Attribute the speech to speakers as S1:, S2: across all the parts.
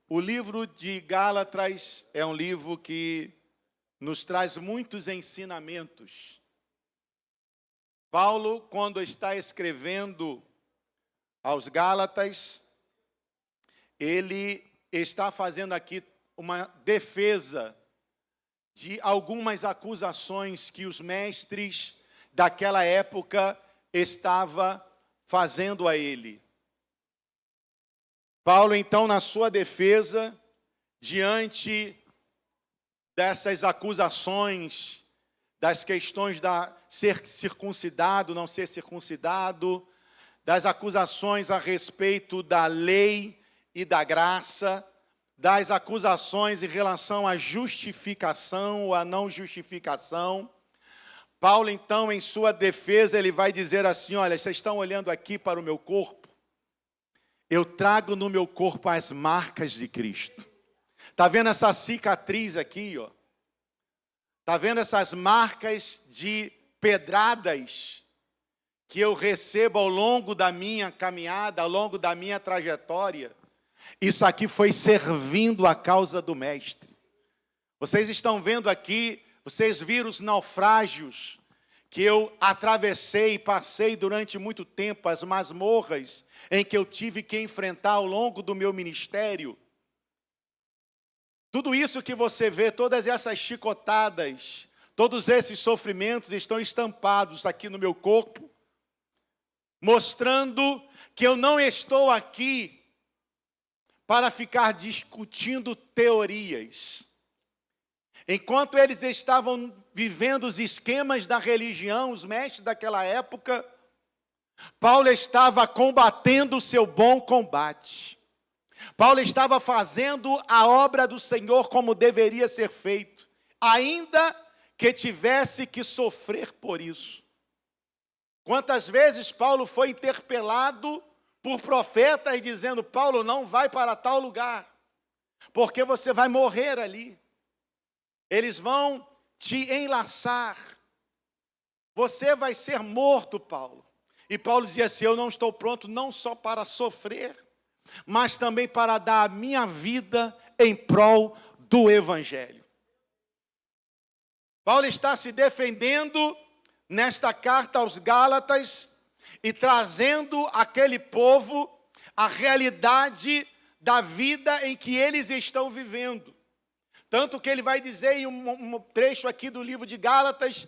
S1: O livro de Gálatas é um livro que nos traz muitos ensinamentos. Paulo, quando está escrevendo aos Gálatas, ele está fazendo aqui uma defesa de algumas acusações que os mestres daquela época estavam fazendo a ele. Paulo, então, na sua defesa, diante dessas acusações, das questões da ser circuncidado, não ser circuncidado, das acusações a respeito da lei e da graça, das acusações em relação à justificação ou à não justificação, Paulo, então, em sua defesa, ele vai dizer assim: olha, vocês estão olhando aqui para o meu corpo? Eu trago no meu corpo as marcas de Cristo. Está vendo essa cicatriz aqui, ó? Está vendo essas marcas de pedradas que eu recebo ao longo da minha caminhada, ao longo da minha trajetória? Isso aqui foi servindo a causa do Mestre. Vocês estão vendo aqui, vocês viram os naufrágios que eu atravessei e passei durante muito tempo, as masmorras em que eu tive que enfrentar ao longo do meu ministério. Tudo isso que você vê, todas essas chicotadas, todos esses sofrimentos estão estampados aqui no meu corpo, mostrando que eu não estou aqui para ficar discutindo teorias. Enquanto eles estavam vivendo os esquemas da religião, os mestres daquela época, Paulo estava combatendo o seu bom combate. Paulo estava fazendo a obra do Senhor como deveria ser feito, ainda que tivesse que sofrer por isso. Quantas vezes Paulo foi interpelado por profetas dizendo: Paulo, não vai para tal lugar, porque você vai morrer ali. Eles vão te enlaçar. Você vai ser morto, Paulo. E Paulo dizia assim: eu não estou pronto não só para sofrer, mas também para dar a minha vida em prol do Evangelho. Paulo está se defendendo nesta carta aos Gálatas e trazendo àquele povo a realidade da vida em que eles estão vivendo. Tanto que ele vai dizer em um trecho aqui do livro de Gálatas,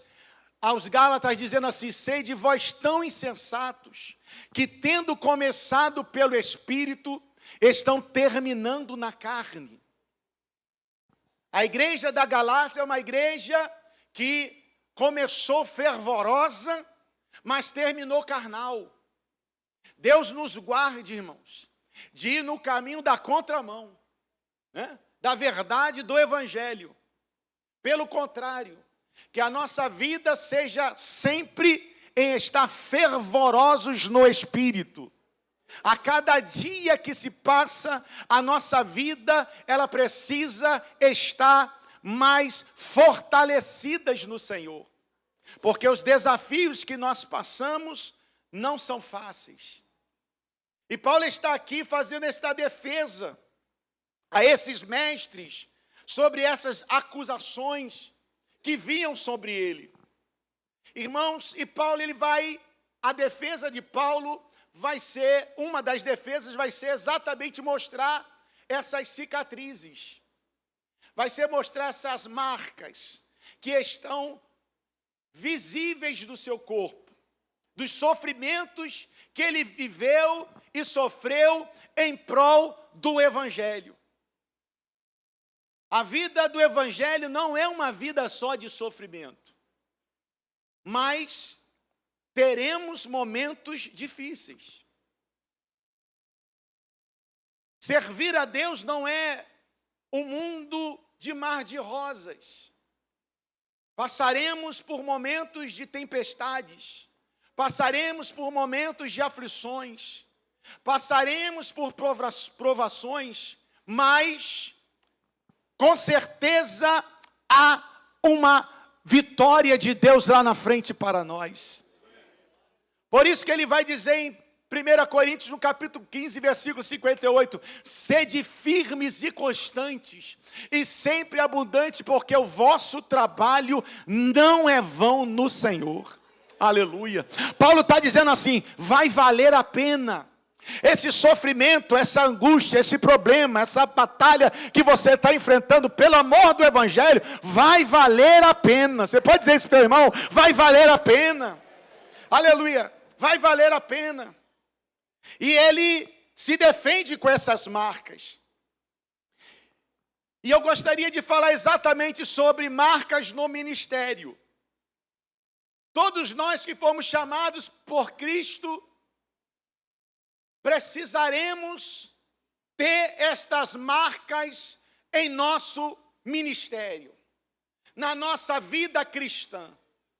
S1: aos Gálatas, dizendo assim: sede vós tão insensatos, que tendo começado pelo Espírito, estão terminando na carne. A igreja da Galácia é uma igreja que começou fervorosa, mas terminou carnal. Deus nos guarde, irmãos, de ir no caminho da contramão, né? Da verdade do Evangelho. Pelo contrário, que a nossa vida seja sempre em estar fervorosos no Espírito. A cada dia que se passa, a nossa vida, ela precisa estar mais fortalecidas no Senhor. Porque os desafios que nós passamos não são fáceis. E Paulo está aqui fazendo esta defesa a esses mestres sobre essas acusações que vinham sobre ele. Irmãos, e Paulo, a defesa de Paulo vai ser, uma das defesas vai ser exatamente mostrar essas cicatrizes. Vai ser mostrar essas marcas que estão visíveis do seu corpo, dos sofrimentos que ele viveu e sofreu em prol do Evangelho. A vida do Evangelho não é uma vida só de sofrimento, mas teremos momentos difíceis. Servir a Deus não é um mundo de mar de rosas. Passaremos por momentos de tempestades, passaremos por momentos de aflições, passaremos por provações, mas com certeza há uma vitória de Deus lá na frente para nós. Por isso que ele vai dizer 1 Coríntios, no capítulo 15, versículo 58, sede firmes e constantes, e sempre abundante, porque o vosso trabalho não é vão no Senhor. Aleluia. Paulo está dizendo assim, vai valer a pena. Esse sofrimento, essa angústia, esse problema, essa batalha que você está enfrentando, pelo amor do Evangelho, vai valer a pena. Você pode dizer isso para o irmão? Vai valer a pena. Aleluia. Vai valer a pena. E ele se defende com essas marcas. E eu gostaria de falar exatamente sobre marcas no ministério. Todos nós que fomos chamados por Cristo, precisaremos ter estas marcas em nosso ministério, na nossa vida cristã.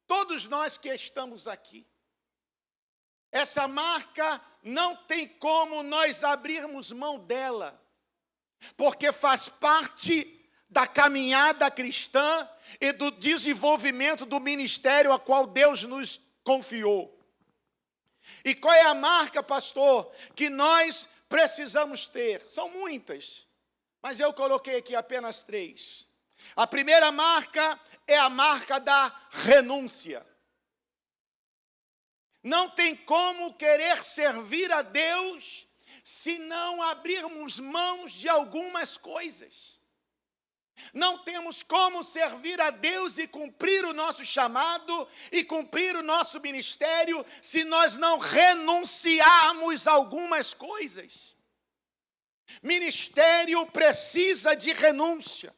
S1: Todos nós que estamos aqui. Essa marca não tem como nós abrirmos mão dela, porque faz parte da caminhada cristã e do desenvolvimento do ministério a qual Deus nos confiou. E qual é a marca, pastor, que nós precisamos ter? São muitas, mas eu coloquei aqui apenas 3. A primeira marca é a marca da renúncia. Não tem como querer servir a Deus se não abrirmos mãos de algumas coisas. Não temos como servir a Deus e cumprir o nosso chamado e cumprir o nosso ministério se nós não renunciarmos a algumas coisas. Ministério precisa de renúncia.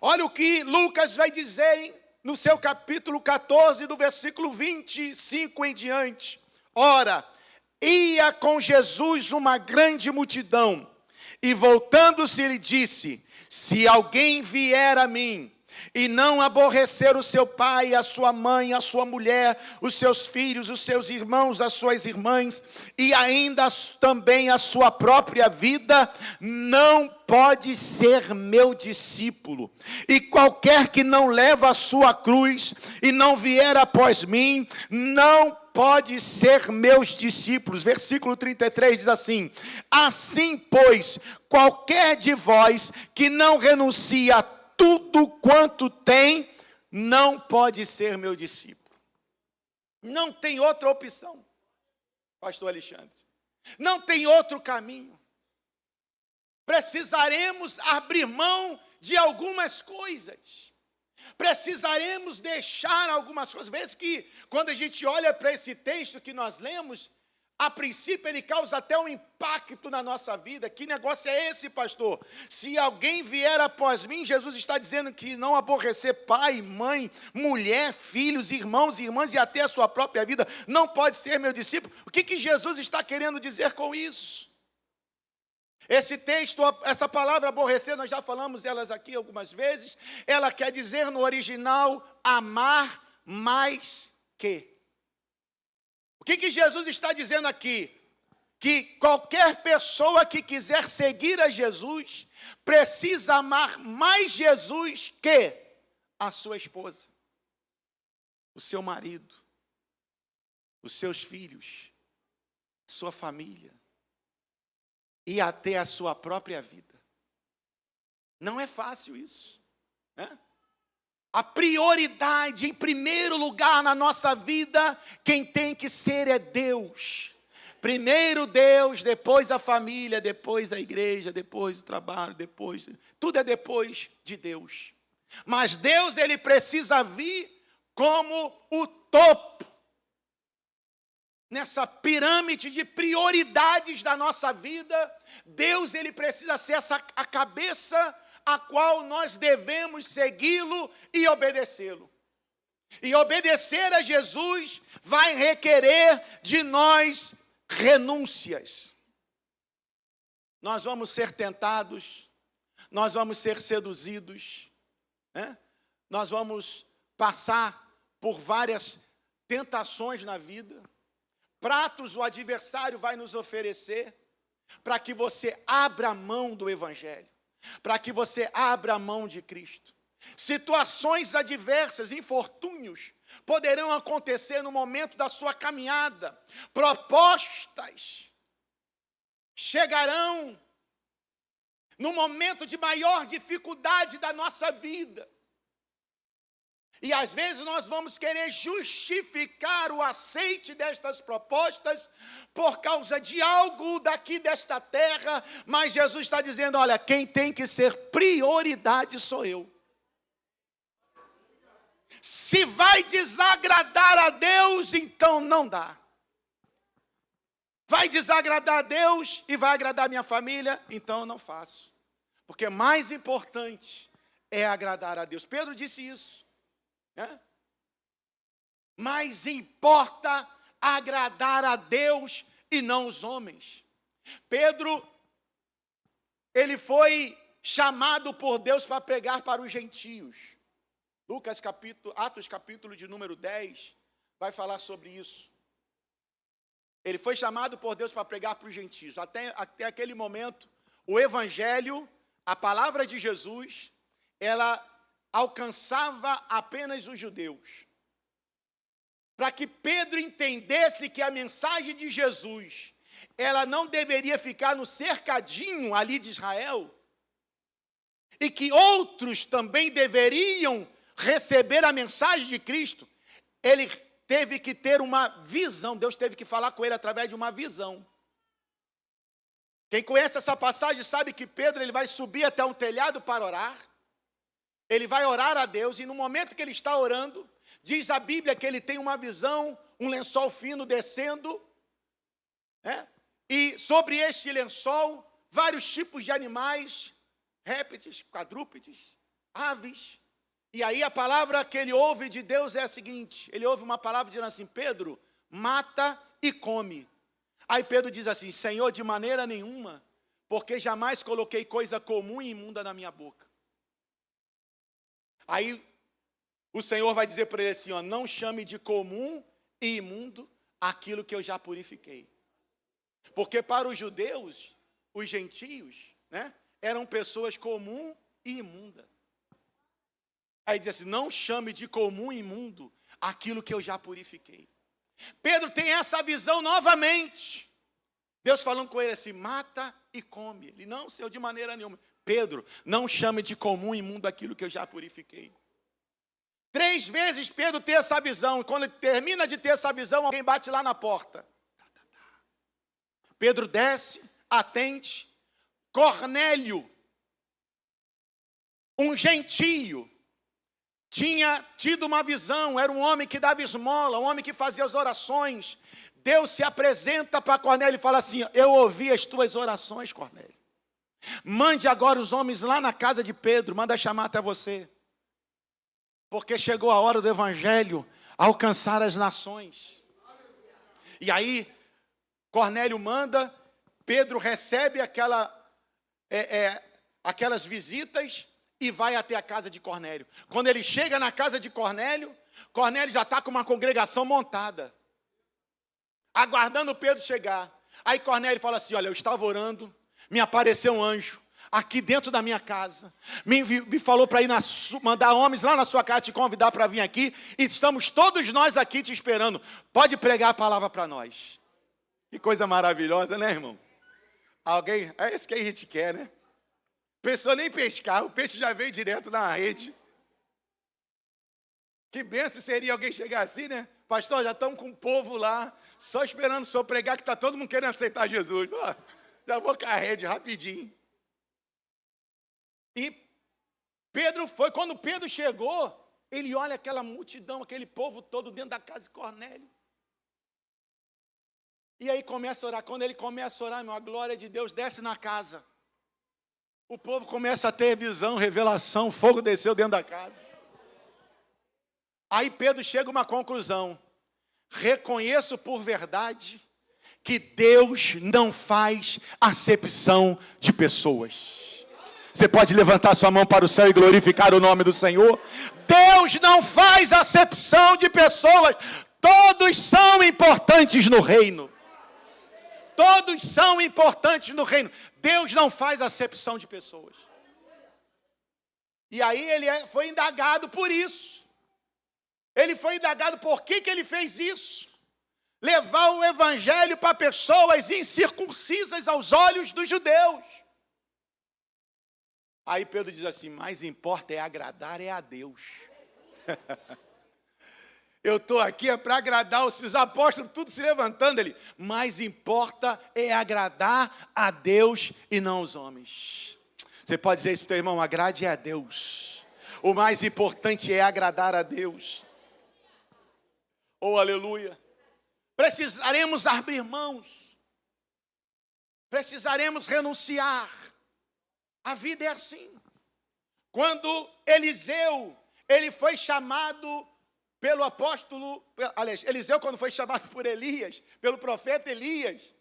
S1: Olha o que Lucas vai dizer no seu capítulo 14, do versículo 25 em diante. Ora, ia com Jesus uma grande multidão, e voltando-se lhe disse: se alguém vier a mim, e não aborrecer o seu pai, a sua mãe, a sua mulher, os seus filhos, os seus irmãos, as suas irmãs, e ainda também a sua própria vida, não pode ser meu discípulo. E qualquer que não leva a sua cruz, e não vier após mim, não pode ser meus discípulos. Versículo 33 diz assim: assim, pois, qualquer de vós que não renuncia a tudo quanto tem, não pode ser meu discípulo. Não tem outra opção, pastor Alexandre. Não tem outro caminho. Precisaremos abrir mão de algumas coisas. Precisaremos deixar algumas coisas. Às vezes que, quando a gente olha para esse texto que nós lemos, a princípio ele causa até um impacto na nossa vida. Que negócio é esse, pastor? Se alguém vier após mim, Jesus está dizendo que não aborrecer pai, mãe, mulher, filhos, irmãos e irmãs e até a sua própria vida, não pode ser meu discípulo. O que Jesus está querendo dizer com isso? Esse texto, essa palavra aborrecer, nós já falamos elas aqui algumas vezes. Ela quer dizer no original, amar mais que. O que Jesus está dizendo aqui? Que qualquer pessoa que quiser seguir a Jesus, precisa amar mais Jesus que a sua esposa, o seu marido, os seus filhos, sua família e até a sua própria vida. Não é fácil isso, né? A prioridade, em primeiro lugar na nossa vida, quem tem que ser é Deus. Primeiro Deus, depois a família, depois a igreja, depois o trabalho, depois... Tudo é depois de Deus. Mas Deus, ele precisa vir como o topo. Nessa pirâmide de prioridades da nossa vida, Deus, ele precisa ser a cabeça a qual nós devemos segui-lo e obedecê-lo. E obedecer a Jesus vai requerer de nós renúncias. Nós vamos ser tentados, nós vamos ser seduzidos, né? Nós vamos passar por várias tentações na vida. Pratos o adversário vai nos oferecer para que você abra a mão do Evangelho, para que você abra a mão de Cristo. Situações adversas, infortúnios, poderão acontecer no momento da sua caminhada. Propostas chegarão no momento de maior dificuldade da nossa vida. E às vezes nós vamos querer justificar o aceite destas propostas por causa de algo daqui desta terra, mas Jesus está dizendo, olha, quem tem que ser prioridade sou eu. Se vai desagradar a Deus, então não dá. Vai desagradar a Deus e vai agradar a minha família, então eu não faço. Porque mais importante é agradar a Deus. Pedro disse isso. Mas importa agradar a Deus e não os homens. Pedro, ele foi chamado por Deus para pregar para os gentios. Atos capítulo de número 10, vai falar sobre isso. Ele foi chamado por Deus para pregar para os gentios. Até aquele momento, o evangelho, a palavra de Jesus, ela alcançava apenas os judeus. Para que Pedro entendesse que a mensagem de Jesus, ela não deveria ficar no cercadinho ali de Israel, e que outros também deveriam receber a mensagem de Cristo, ele teve que ter uma visão, Deus teve que falar com ele através de uma visão. Quem conhece essa passagem sabe que Pedro ele vai subir até um telhado para orar, ele vai orar a Deus, e no momento que ele está orando, diz a Bíblia que ele tem uma visão, um lençol fino descendo, e sobre este lençol, vários tipos de animais, répteis, quadrúpedes, aves. E aí a palavra que ele ouve de Deus é a seguinte, ele ouve uma palavra dizendo assim, Pedro, mata e come. Aí Pedro diz assim, Senhor, de maneira nenhuma, porque jamais coloquei coisa comum e imunda na minha boca. Aí o Senhor vai dizer para ele assim, ó, não chame de comum e imundo aquilo que eu já purifiquei. Porque para os judeus, os gentios, eram pessoas comum e imunda. Aí diz assim, não chame de comum e imundo aquilo que eu já purifiquei. Pedro tem essa visão novamente. Deus falando com ele assim, mata e come. Ele, não, Senhor, de maneira nenhuma. Pedro, não chame de comum e imundo aquilo que eu já purifiquei. 3 vezes Pedro tem essa visão. E quando ele termina de ter essa visão, alguém bate lá na porta. Pedro desce, atende. Cornélio, um gentio, tinha tido uma visão. Era um homem que dava esmola, um homem que fazia as orações. Deus se apresenta para Cornélio e fala assim, eu ouvi as tuas orações, Cornélio. Mande agora os homens lá na casa de Pedro, manda chamar até você. Porque chegou a hora do evangelho alcançar as nações. E aí, Cornélio manda, Pedro recebe aquelas visitas e vai até a casa de Cornélio. Quando ele chega na casa de Cornélio, Cornélio já está com uma congregação montada, aguardando Pedro chegar. Aí Cornélio fala assim, olha, eu estava orando, me apareceu um anjo aqui dentro da minha casa, me falou para ir mandar homens lá na sua casa te convidar para vir aqui, e estamos todos nós aqui te esperando, pode pregar a palavra para nós. Que coisa maravilhosa, né, irmão? É isso que a gente quer, né? Pensou nem pescar, o peixe já veio direto na rede. Que bênção seria alguém chegar assim, né? Pastor, já estamos com o povo lá, só esperando o senhor pregar, que está todo mundo querendo aceitar Jesus. Pô, já vou com a rede rapidinho. E Pedro foi, quando Pedro chegou, ele olha aquela multidão, aquele povo todo dentro da casa de Cornélio. E aí começa a orar. Quando ele começa a orar, a glória de Deus desce na casa. O povo começa a ter visão, revelação, fogo desceu dentro da casa. Aí Pedro chega a uma conclusão. Reconheço por verdade que Deus não faz acepção de pessoas. Você pode levantar sua mão para o céu e glorificar o nome do Senhor? Deus não faz acepção de pessoas. Todos são importantes no reino. Todos são importantes no reino. Deus não faz acepção de pessoas. E aí ele foi indagado por isso. Ele foi indagado por que ele fez isso. levar o evangelho para pessoas incircuncisas aos olhos dos judeus. Aí Pedro diz assim, mais importa é agradar a Deus. Eu estou aqui para agradar os apóstolos, tudo se levantando ali. Mais importa é agradar a Deus e não os homens. Você pode dizer isso para o teu irmão, agrade a Deus. O mais importante é agradar a Deus. Oh, aleluia. Precisaremos abrir mãos. Precisaremos renunciar. A vida é assim. Quando Eliseu, ele foi chamado pelo apóstolo, aliás, Eliseu quando foi chamado por Elias, pelo profeta Elias,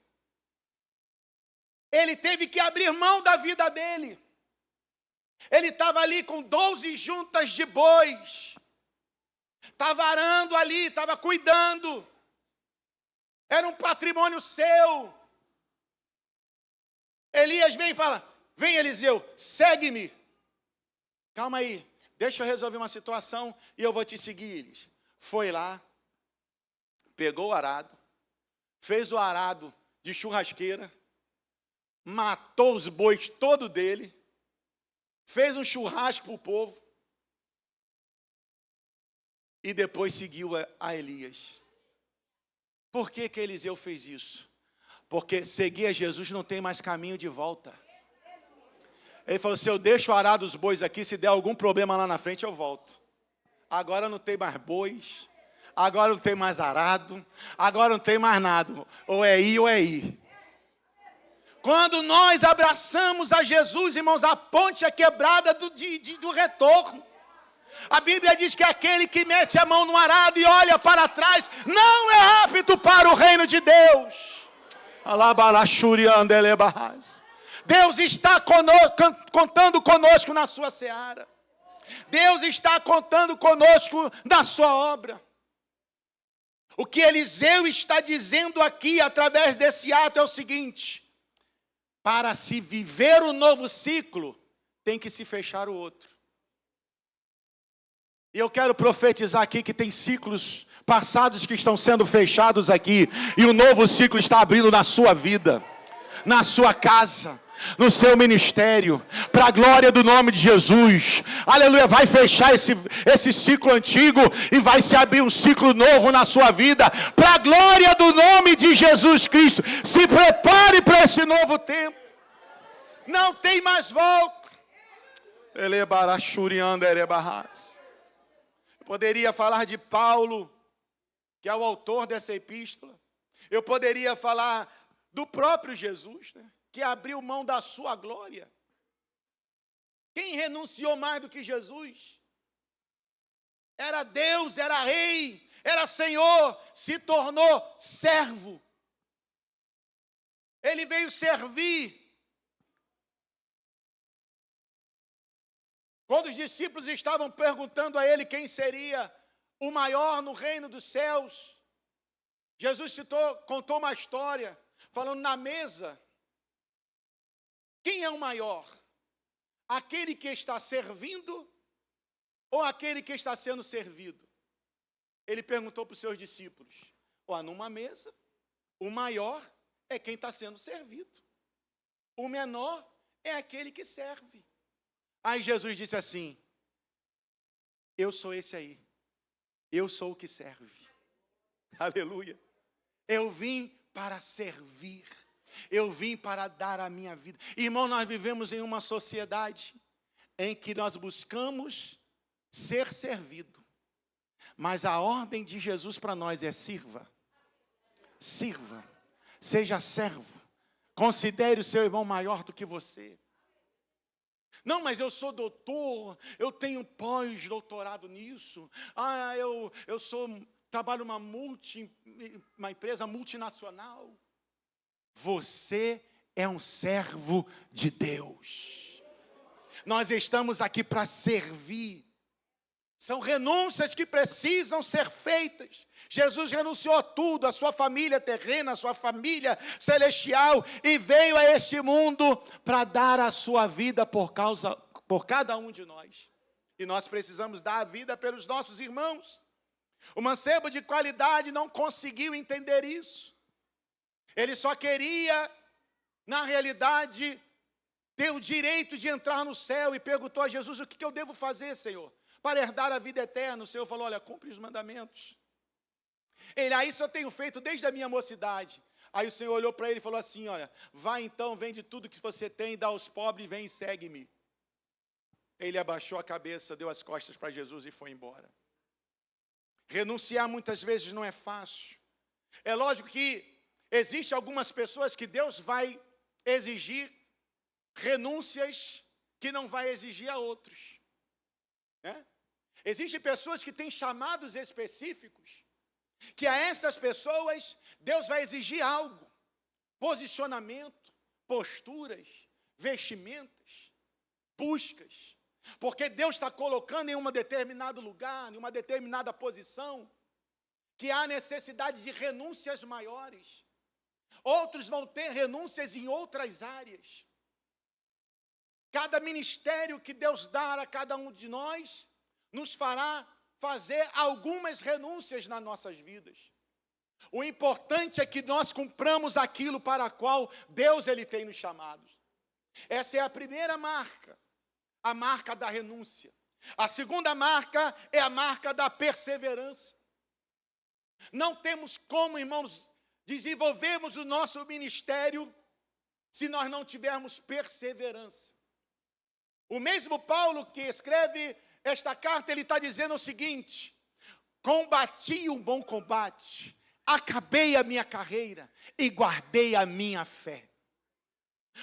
S1: ele teve que abrir mão da vida dele. Ele estava ali com 12 juntas de bois, estava arando ali, estava cuidando, era um patrimônio seu. Elias vem e fala, vem Eliseu, segue-me. Calma aí, deixa eu resolver uma situação e eu vou te seguir, Elias. Foi lá, pegou o arado, fez o arado de churrasqueira, matou os bois todo dele, fez um churrasco para o povo e depois seguiu a Elias. Por que Eliseu fez isso? Porque seguir a Jesus não tem mais caminho de volta. Ele falou, se eu deixo o arado dos bois aqui, se der algum problema lá na frente, eu volto. Agora não tem mais bois, agora não tem mais arado, agora não tem mais nada. Ou é ir ou é ir. Quando nós abraçamos a Jesus, irmãos, a ponte é quebrada do retorno. A Bíblia diz que aquele que mete a mão no arado e olha para trás, não é apto para o reino de Deus. Deus está contando conosco na sua seara. Deus está contando conosco na sua obra. O que Eliseu está dizendo aqui, através desse ato, é o seguinte: para se viver o novo ciclo, tem que se fechar o outro. E eu quero profetizar aqui que tem ciclos passados que estão sendo fechados aqui, e um novo ciclo está abrindo na sua vida, na sua casa, no seu ministério, para a glória do nome de Jesus. Aleluia, vai fechar esse ciclo antigo e vai se abrir um ciclo novo na sua vida, para a glória do nome de Jesus Cristo. Se prepare para esse novo tempo. Não tem mais volta. Eu poderia falar de Paulo, que é o autor dessa epístola. Eu poderia falar do próprio Jesus, né, que abriu mão da sua glória. Quem renunciou mais do que Jesus? Era Deus, era rei, era Senhor, se tornou servo. Ele veio servir. Quando os discípulos estavam perguntando a ele quem seria o maior no reino dos céus, Jesus contou uma história, falando na mesa, quem é o maior? Aquele que está servindo ou aquele que está sendo servido? Ele perguntou para os seus discípulos. Numa mesa, o maior é quem está sendo servido. O menor é aquele que serve. Aí Jesus disse assim, eu sou esse aí. Eu sou o que serve. Aleluia. Eu vim para servir. Eu vim para dar a minha vida. Irmão, nós vivemos em uma sociedade em que nós buscamos ser servido. Mas a ordem de Jesus para nós é sirva. Sirva. Seja servo. Considere o seu irmão maior do que você. Não, mas eu sou doutor, eu tenho pós-doutorado nisso. Trabalho numa empresa multinacional. Você é um servo de Deus. Nós estamos aqui para servir. São renúncias que precisam ser feitas. Jesus renunciou a tudo, a sua família terrena, a sua família celestial, e veio a este mundo para dar a sua vida por cada um de nós. E nós precisamos dar a vida pelos nossos irmãos. O mancebo de qualidade não conseguiu entender isso. Ele só queria, na realidade, ter o direito de entrar no céu e perguntou a Jesus: o que eu devo fazer, Senhor, para herdar a vida eterna? O Senhor falou: olha, cumpre os mandamentos. Ele: isso eu tenho feito desde a minha mocidade. Aí o Senhor olhou para ele e falou assim: olha, vai então, vende tudo que você tem, dá aos pobres, vem e segue-me. Ele abaixou a cabeça, deu as costas para Jesus e foi embora. Renunciar muitas vezes não é fácil. É lógico que existem algumas pessoas que Deus vai exigir renúncias que não vai exigir a outros, né? Existem pessoas que têm chamados específicos, que a essas pessoas Deus vai exigir algo: posicionamento, posturas, vestimentas, buscas. Porque Deus está colocando em um determinado lugar, em uma determinada posição, que há necessidade de renúncias maiores. Outros vão ter renúncias em outras áreas. Cada ministério que Deus dá a cada um de nós, nos fará fazer algumas renúncias nas nossas vidas. O importante é que nós cumpramos aquilo para a qual Deus ele tem nos chamados. Essa é a primeira marca, a marca da renúncia. A segunda marca é a marca da perseverança. Não temos como, irmãos, desenvolvermos o nosso ministério se nós não tivermos perseverança. O mesmo Paulo que escreve esta carta, ele está dizendo o seguinte: combati um bom combate, acabei a minha carreira e guardei a minha fé.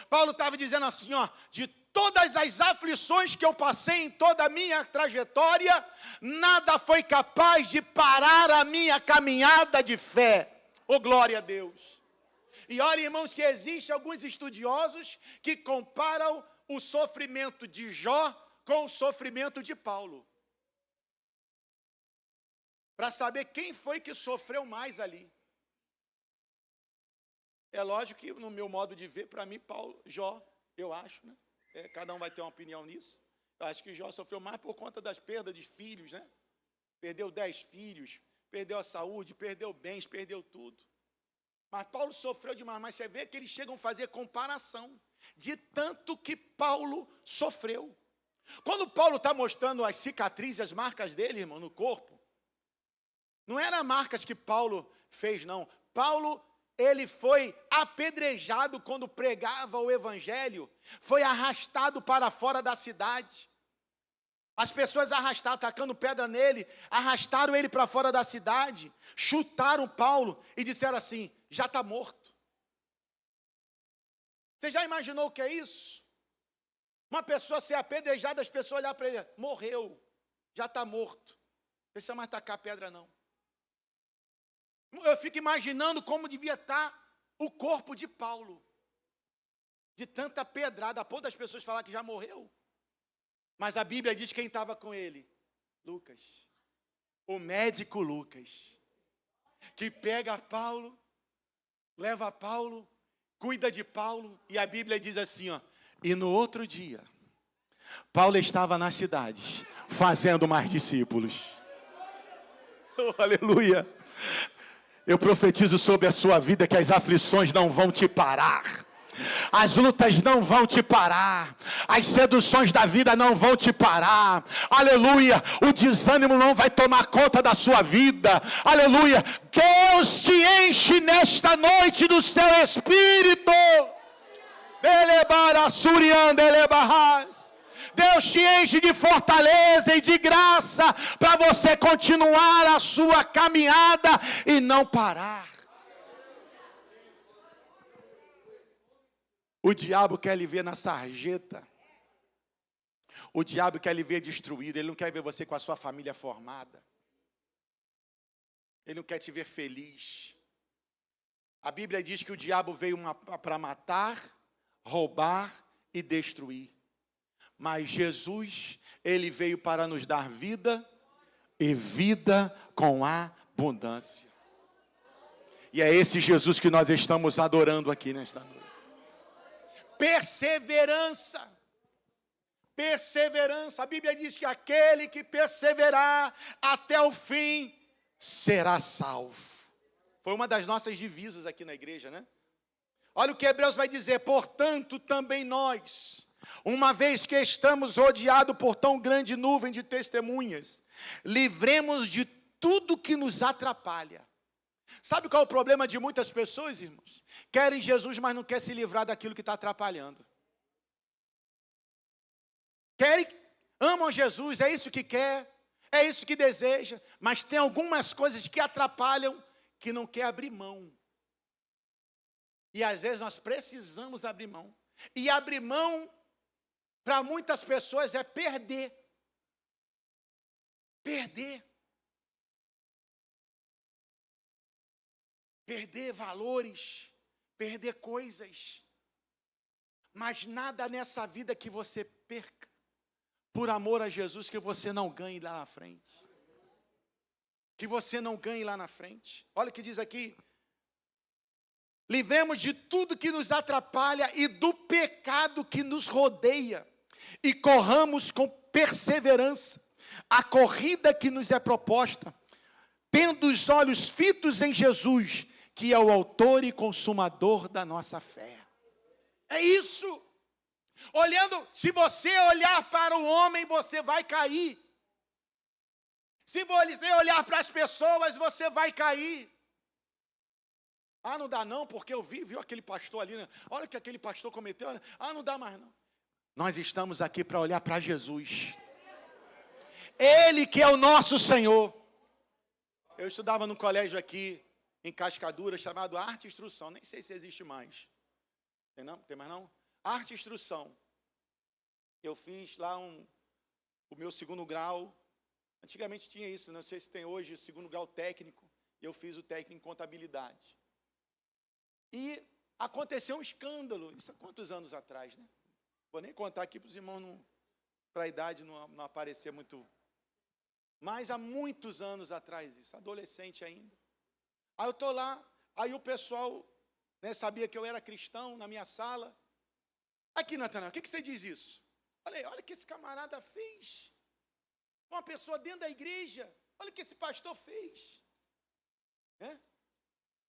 S1: Paulo estava dizendo assim, de todas as aflições que eu passei em toda a minha trajetória, nada foi capaz de parar a minha caminhada de fé. Oh, glória a Deus! E olha, irmãos, que existem alguns estudiosos que comparam o sofrimento de Jó com o sofrimento de Paulo, para saber quem foi que sofreu mais ali. É lógico que, no meu modo de ver, para mim, Jó, eu acho, né? Cada um vai ter uma opinião nisso. Eu acho que Jó sofreu mais por conta das perdas de filhos, né? Perdeu 10 filhos, perdeu a saúde, perdeu bens, perdeu tudo. Mas Paulo sofreu demais. Mas você vê que eles chegam a fazer comparação de tanto que Paulo sofreu. Quando Paulo está mostrando as cicatrizes, as marcas dele, irmão, no corpo, não eram marcas que Paulo fez, não. Paulo, ele foi apedrejado quando pregava o evangelho, foi arrastado para fora da cidade. As pessoas arrastaram, tacando pedra nele, arrastaram ele para fora da cidade, chutaram Paulo e disseram assim: já está morto. Você já imaginou o que é isso? Uma pessoa ser apedrejada, as pessoas olhar para ele: morreu, já está morto, não precisa mais tacar pedra não. Eu fico imaginando como devia estar o corpo de Paulo, de tanta pedrada, a ponto das pessoas falar que já morreu. Mas a Bíblia diz quem estava com ele: Lucas, o médico Lucas, que pega Paulo, leva Paulo, cuida de Paulo, e a Bíblia diz assim, e no outro dia, Paulo estava na cidade, fazendo mais discípulos. Oh, aleluia! Eu profetizo sobre a sua vida que as aflições não vão te parar. As lutas não vão te parar. As seduções da vida não vão te parar. Aleluia. O desânimo não vai tomar conta da sua vida. Aleluia. Deus te enche nesta noite do seu Espírito. Deus te enche de fortaleza e de graça para você continuar a sua caminhada e não parar. O diabo quer lhe ver na sarjeta. O diabo quer lhe ver destruído. Ele não quer ver você com a sua família formada. Ele não quer te ver feliz. A Bíblia diz que o diabo veio para matar, roubar e destruir. Mas Jesus, ele veio para nos dar vida e vida com abundância. E é esse Jesus que nós estamos adorando aqui nesta noite. Perseverança. Perseverança. A Bíblia diz que aquele que perseverar até o fim será salvo. Foi uma das nossas divisas aqui na igreja, né? Olha o que Hebreus vai dizer: portanto, também nós, uma vez que estamos rodeados por tão grande nuvem de testemunhas, livremos de tudo que nos atrapalha. Sabe qual é o problema de muitas pessoas, irmãos? Querem Jesus, mas não querem se livrar daquilo que está atrapalhando. Amam Jesus, é isso que quer, é isso que deseja, mas tem algumas coisas que atrapalham, que não quer abrir mão. E às vezes nós precisamos abrir mão. E abrir mão, para muitas pessoas, é perder. Perder. Perder valores, perder coisas. Mas nada nessa vida que você perca, por amor a Jesus, que você não ganhe lá na frente. Que você não ganhe lá na frente. Olha o que diz aqui: livremos de tudo que nos atrapalha e do pecado que nos rodeia, e corramos com perseverança a corrida que nos é proposta, tendo os olhos fitos em Jesus, que é o autor e consumador da nossa fé. É isso. Se você olhar para o homem, você vai cair. Se você olhar para as pessoas, você vai cair. Ah, não dá não, porque eu viu aquele pastor ali, né? Olha o que aquele pastor cometeu. Ah, não dá mais não. Nós estamos aqui para olhar para Jesus. Ele que é o nosso Senhor. Eu estudava num colégio aqui, em Cascadura, chamado Arte e Instrução. Nem sei se existe mais. Tem não? Tem mais não? Arte e Instrução. Eu fiz lá o meu segundo grau. Antigamente tinha isso, não sei se tem hoje o segundo grau técnico. Eu fiz o técnico em contabilidade. E aconteceu um escândalo, isso há quantos anos atrás, né? Vou nem contar aqui para os irmãos, para a idade não aparecer muito. Mas há muitos anos atrás isso, adolescente ainda. Aí eu estou lá, aí o pessoal, né, sabia que eu era cristão na minha sala. Aqui, Natanael, o que você diz isso? Falei, olha o que esse camarada fez. Uma pessoa dentro da igreja, olha o que esse pastor fez.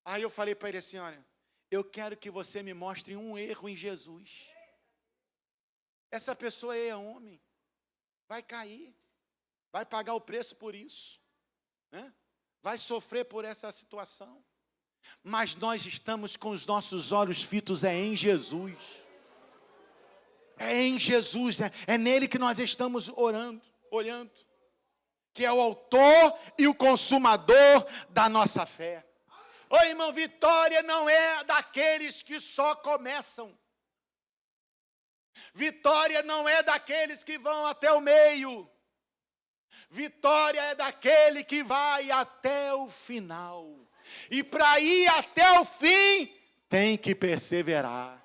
S1: Aí eu falei para ele assim, olha, eu quero que você me mostre um erro em Jesus. Essa pessoa é homem, vai cair, vai pagar o preço por isso, né? Vai sofrer por essa situação. Mas nós estamos com os nossos olhos fitos em Jesus. É em Jesus, é nele que nós estamos olhando. Que é o autor e o consumador da nossa fé. Ô irmão, vitória não é daqueles que só começam. Vitória não é daqueles que vão até o meio. Vitória é daquele que vai até o final. E para ir até o fim, tem que perseverar.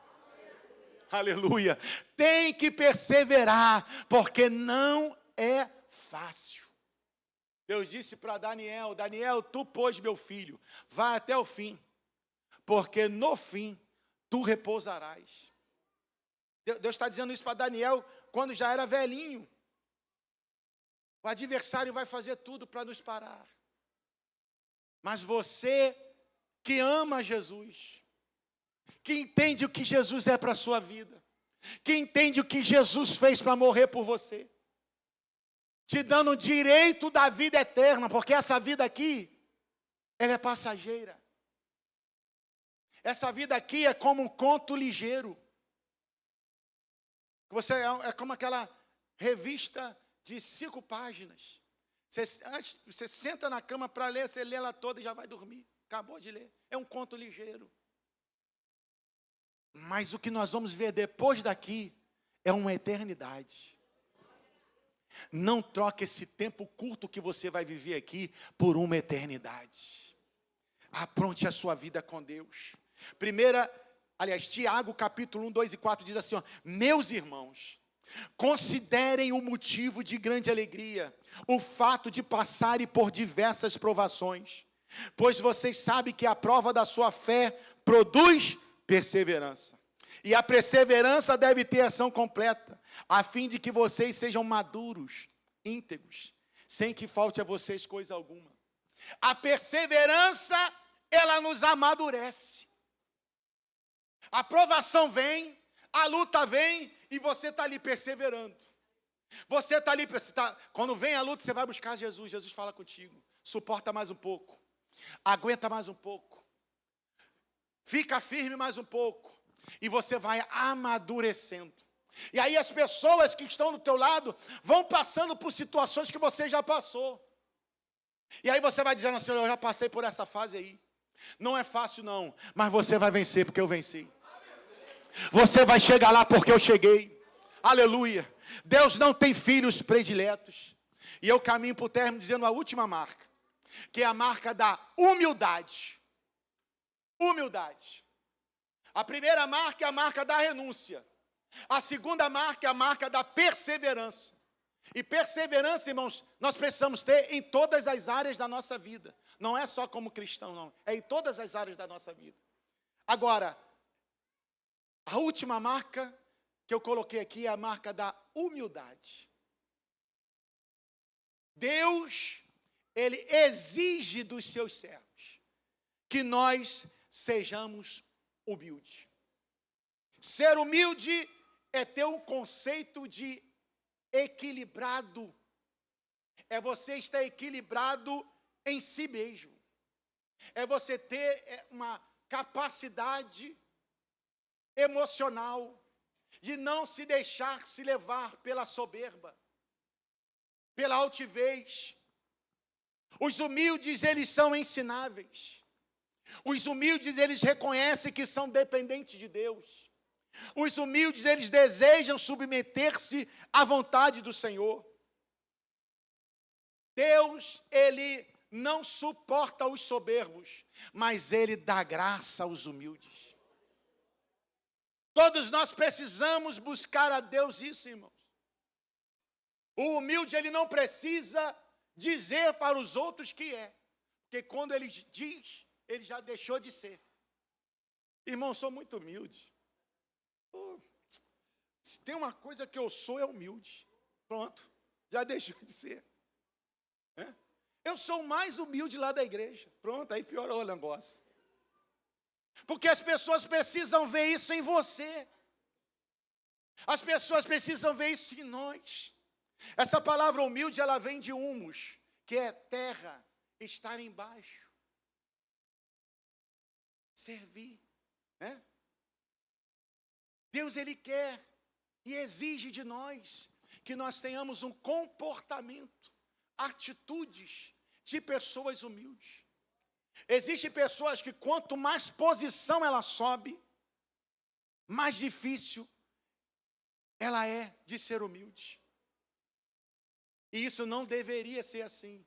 S1: Aleluia. Tem que perseverar, porque não é fácil. Deus disse para Daniel, Daniel, tu, pois, meu filho, vai até o fim, porque no fim tu repousarás. Deus está dizendo isso para Daniel quando já era velhinho. O adversário vai fazer tudo para nos parar. Mas você que ama Jesus, que entende o que Jesus é para a sua vida, que entende o que Jesus fez para morrer por você, te dando o direito da vida eterna, porque essa vida aqui, ela é passageira. Essa vida aqui é como um conto ligeiro. Você é como aquela revista de 5 páginas. Você senta na cama para ler, você lê ela toda e já vai dormir. Acabou de ler. É um conto ligeiro. Mas o que nós vamos ver depois daqui é uma eternidade. Não troque esse tempo curto que você vai viver aqui por uma eternidade. Apronte a sua vida com Deus. Tiago capítulo 1, 2 e 4 diz assim, ó, meus irmãos, considerem o motivo de grande alegria o fato de passarem por diversas provações, pois vocês sabem que a prova da sua fé produz perseverança. E a perseverança deve ter ação completa, a fim de que vocês sejam maduros, íntegros, sem que falte a vocês coisa alguma. A perseverança, ela nos amadurece. A provação vem, a luta vem e você está ali perseverando. Você está ali, quando vem a luta, você vai buscar Jesus. Jesus fala contigo. Suporta mais um pouco. Aguenta mais um pouco. Fica firme mais um pouco. E você vai amadurecendo. E aí as pessoas que estão do teu lado vão passando por situações que você já passou. E aí você vai dizendo assim, eu já passei por essa fase aí. Não é fácil não, mas você vai vencer porque eu venci. Você vai chegar lá porque eu cheguei. Aleluia. Deus não tem filhos prediletos. E eu caminho para o término dizendo a última marca, que é a marca da humildade. Humildade. A primeira marca é a marca da renúncia. A segunda marca é a marca da perseverança. E perseverança, irmãos, nós precisamos ter em todas as áreas da nossa vida. Não é só como cristão, não. É em todas as áreas da nossa vida. Agora, a última marca que eu coloquei aqui é a marca da humildade. Deus, Ele exige dos seus servos que nós sejamos humildes. Ser humilde é ter um conceito de equilibrado. É você estar equilibrado em si mesmo. É você ter uma capacidade emocional de não se deixar se levar pela soberba, pela altivez. Os humildes, eles são ensináveis. Os humildes, eles reconhecem que são dependentes de Deus. Os humildes, eles desejam submeter-se à vontade do Senhor. Deus, Ele não suporta os soberbos, mas Ele dá graça aos humildes. Todos nós precisamos buscar a Deus isso, irmãos. O humilde, ele não precisa dizer para os outros que é. Porque quando ele diz, ele já deixou de ser. Irmão, eu sou muito humilde. Se tem uma coisa que eu sou, é humilde. Pronto, já deixou de ser. Eu sou o mais humilde lá da igreja. Pronto, aí piorou o negócio. Porque as pessoas precisam ver isso em você. As pessoas precisam ver isso em nós. Essa palavra humilde, ela vem de humus, que é terra, estar embaixo. Servir. Deus, Ele quer e exige de nós que nós tenhamos um comportamento, atitudes de pessoas humildes. Existem pessoas que quanto mais posição ela sobe, mais difícil ela é de ser humilde. E isso não deveria ser assim.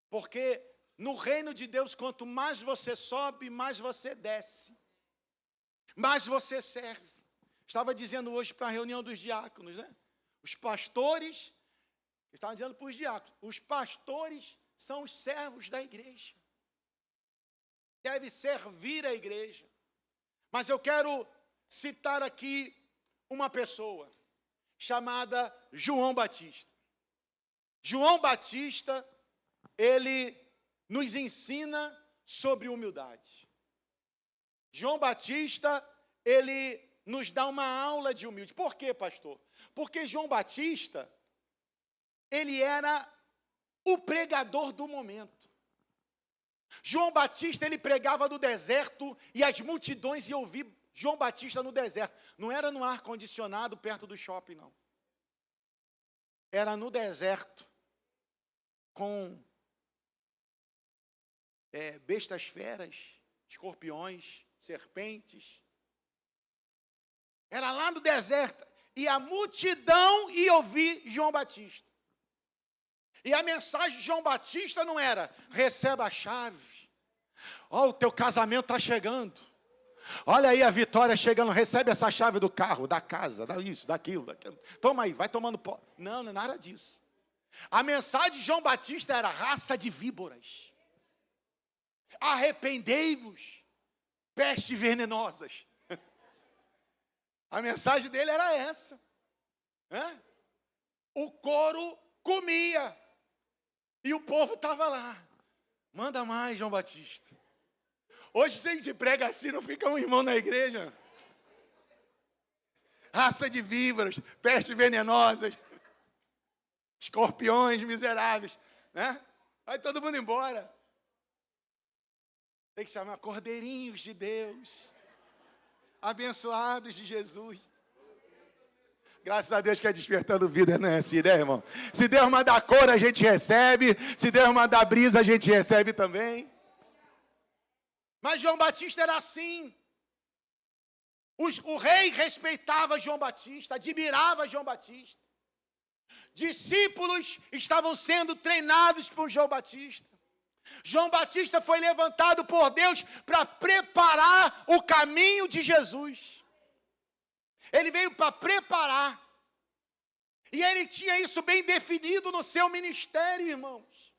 S1: Porque no reino de Deus, quanto mais você sobe, mais você desce. Mais você serve. Estava dizendo hoje para a reunião dos diáconos, Os pastores, estava dizendo para os diáconos, os pastores são os servos da igreja. Deve servir a igreja. Mas eu quero citar aqui uma pessoa chamada João Batista. João Batista, ele nos ensina sobre humildade. João Batista, ele nos dá uma aula de humildade. Por quê, pastor? Porque João Batista, ele era o pregador do momento. João Batista, ele pregava no deserto e as multidões iam ouvir João Batista no deserto. Não era no ar-condicionado perto do shopping, não. Era no deserto, com bestas feras, escorpiões, serpentes. Era lá no deserto. E a multidão ia ouvir João Batista. E a mensagem de João Batista não era, receba a chave. Ó, o teu casamento está chegando. Olha aí a Vitória chegando, recebe essa chave do carro, da casa, isso, daquilo. Toma aí, vai tomando pó. Não, não é nada disso. A mensagem de João Batista era raça de víboras. Arrependei-vos, pestes venenosas. A mensagem dele era essa. O couro comia. E o povo estava lá. Manda mais, João Batista. Hoje, se a gente prega assim, não fica um irmão na igreja. Raça de víboras, pestes venenosas, escorpiões miseráveis, né? Vai todo mundo embora. Tem que chamar cordeirinhos de Deus, abençoados de Jesus. Graças a Deus que é despertando vida, não é assim, né, irmão? Se Deus mandar cor, a gente recebe. Se Deus mandar brisa, a gente recebe também. Mas João Batista era assim. O rei respeitava João Batista, admirava João Batista. Discípulos estavam sendo treinados por João Batista. João Batista foi levantado por Deus para preparar o caminho de Jesus. Ele veio para preparar. E ele tinha isso bem definido no seu ministério, irmãos.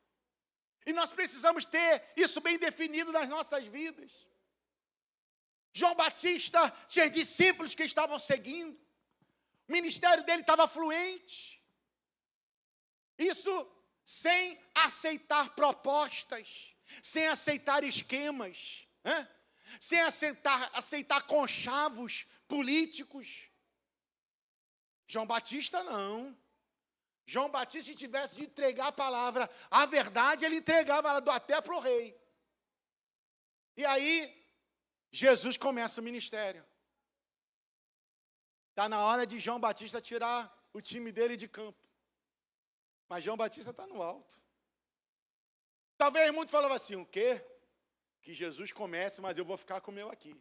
S1: E nós precisamos ter isso bem definido nas nossas vidas. João Batista tinha discípulos que estavam seguindo. O ministério dele estava fluente. Isso sem aceitar propostas, sem aceitar esquemas, né? Sem aceitar conchavos políticos. João Batista não. João Batista, se tivesse de entregar a palavra, a verdade, ele entregava até para o rei. E aí, Jesus começa o ministério. Está na hora de João Batista tirar o time dele de campo. Mas João Batista está no alto. Talvez muitos falavam assim, o quê? Que Jesus comece, mas eu vou ficar com o meu aqui.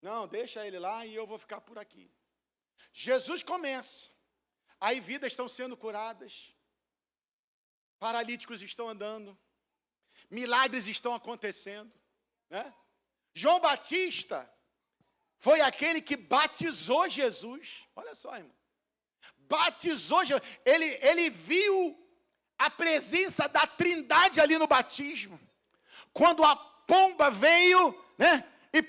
S1: Não, deixa ele lá e eu vou ficar por aqui. Jesus começa. Aí vidas estão sendo curadas. Paralíticos estão andando. Milagres estão acontecendo. Né? João Batista foi aquele que batizou Jesus. Olha só, irmão. Batizou Jesus. Ele viu a presença da Trindade ali no batismo. Quando a pomba veio, né, e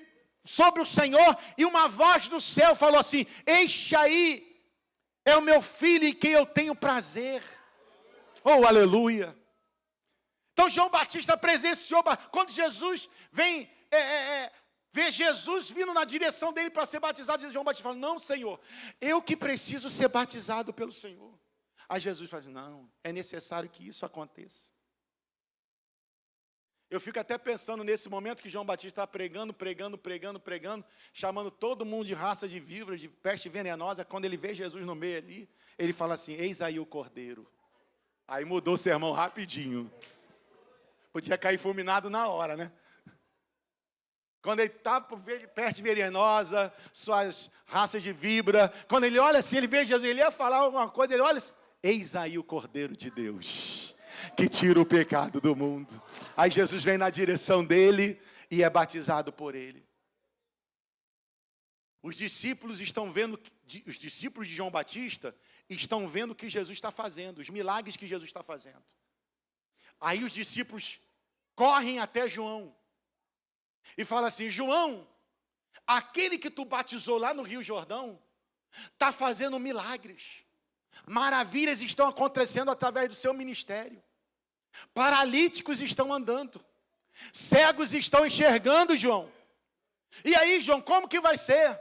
S1: sobre o Senhor, e uma voz do céu falou assim: este aí é o meu filho em quem eu tenho prazer. Oh, aleluia. Então João Batista presenciou, quando Jesus vem, vê Jesus vindo na direção dele para ser batizado, João Batista fala: não, Senhor, eu que preciso ser batizado pelo Senhor. Aí Jesus fala: não, é necessário que isso aconteça. Eu fico até pensando nesse momento que João Batista está pregando, chamando todo mundo de raça de víbora, de peste venenosa. Quando ele vê Jesus no meio ali, ele fala assim: eis aí o cordeiro. Aí mudou o sermão rapidinho. Podia cair fulminado na hora, né? Quando ele está por peste venenosa, suas raças de víbora, quando ele olha assim, ele vê Jesus, ele ia falar alguma coisa, ele olha assim: eis aí o cordeiro de Deus, que tira o pecado do mundo. Aí Jesus vem na direção dele e é batizado por ele. Os discípulos estão vendo, os discípulos de João Batista estão vendo o que Jesus está fazendo, os milagres que Jesus está fazendo. Aí os discípulos correm até João e falam assim: João, aquele que tu batizou lá no Rio Jordão está fazendo milagres. Maravilhas estão acontecendo através do seu ministério. Paralíticos estão andando. Cegos estão enxergando, João. E aí, João, como que vai ser?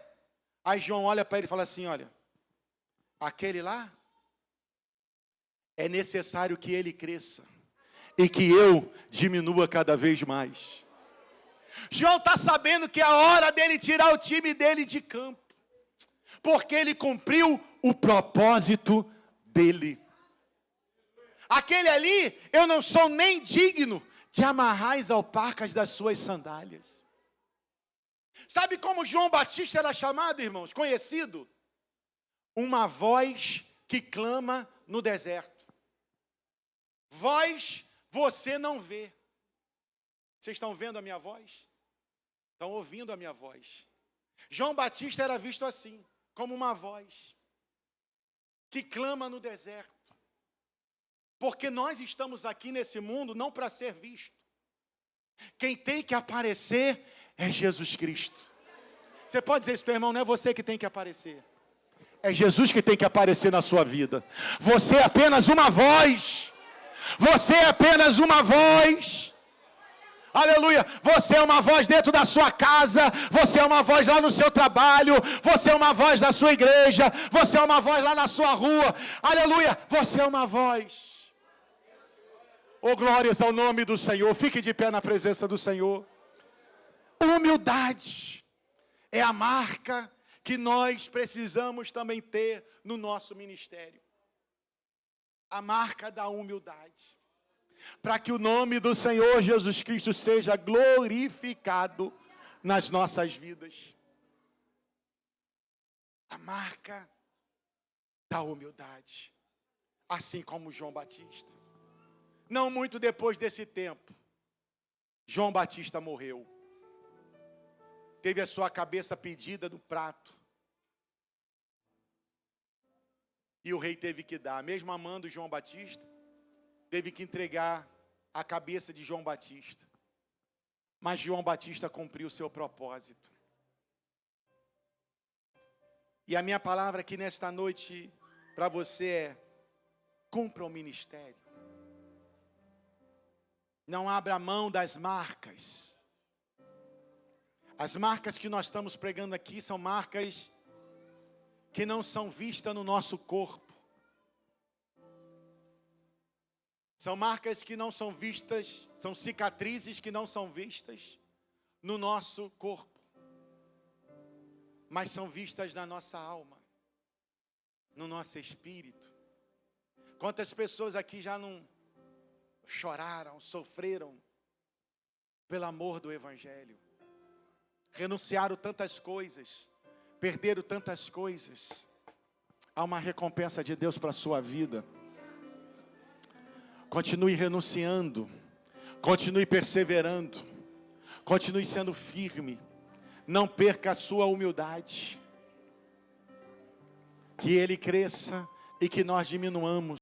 S1: Aí João olha para ele e fala assim: olha, aquele lá, é necessário que ele cresça e que eu diminua cada vez mais. João está sabendo que é a hora dele tirar o time dele de campo, porque ele cumpriu o propósito dele. Aquele ali, eu não sou nem digno de amarrar as alparcas das suas sandálias. Sabe como João Batista era chamado, irmãos? Conhecido? Uma voz que clama no deserto. Voz você não vê. Vocês estão vendo a minha voz? Estão ouvindo a minha voz. João Batista era visto assim, como uma voz que clama no deserto. Porque nós estamos aqui nesse mundo não para ser visto. Quem tem que aparecer é Jesus Cristo. Você pode dizer isso, teu irmão, não é você que tem que aparecer. É Jesus que tem que aparecer na sua vida. Você é apenas uma voz. Você é apenas uma voz. Aleluia, você é uma voz dentro da sua casa, você é uma voz lá no seu trabalho, você é uma voz na sua igreja, você é uma voz lá na sua rua, aleluia, você é uma voz. Oh, glórias ao nome do Senhor, fique de pé na presença do Senhor. Humildade é a marca que nós precisamos também ter no nosso ministério. A marca da humildade. Para que o nome do Senhor Jesus Cristo seja glorificado nas nossas vidas. A marca da humildade. Assim como João Batista. Não muito depois desse tempo, João Batista morreu. Teve a sua cabeça pedida no prato. E o rei teve que dar, mesmo amando João Batista, teve que entregar a cabeça de João Batista. Mas João Batista cumpriu o seu propósito. E a minha palavra aqui nesta noite para você é: cumpra o ministério. Não abra mão das marcas. As marcas que nós estamos pregando aqui são marcas que não são vistas no nosso corpo. São marcas que não são vistas, são cicatrizes que não são vistas no nosso corpo, mas são vistas na nossa alma, no nosso espírito. Quantas pessoas aqui já não choraram, sofreram pelo amor do Evangelho, renunciaram tantas coisas, perderam tantas coisas. Há uma recompensa de Deus para a sua vida. Continue renunciando, continue perseverando, continue sendo firme, não perca a sua humildade. Que Ele cresça e que nós diminuamos.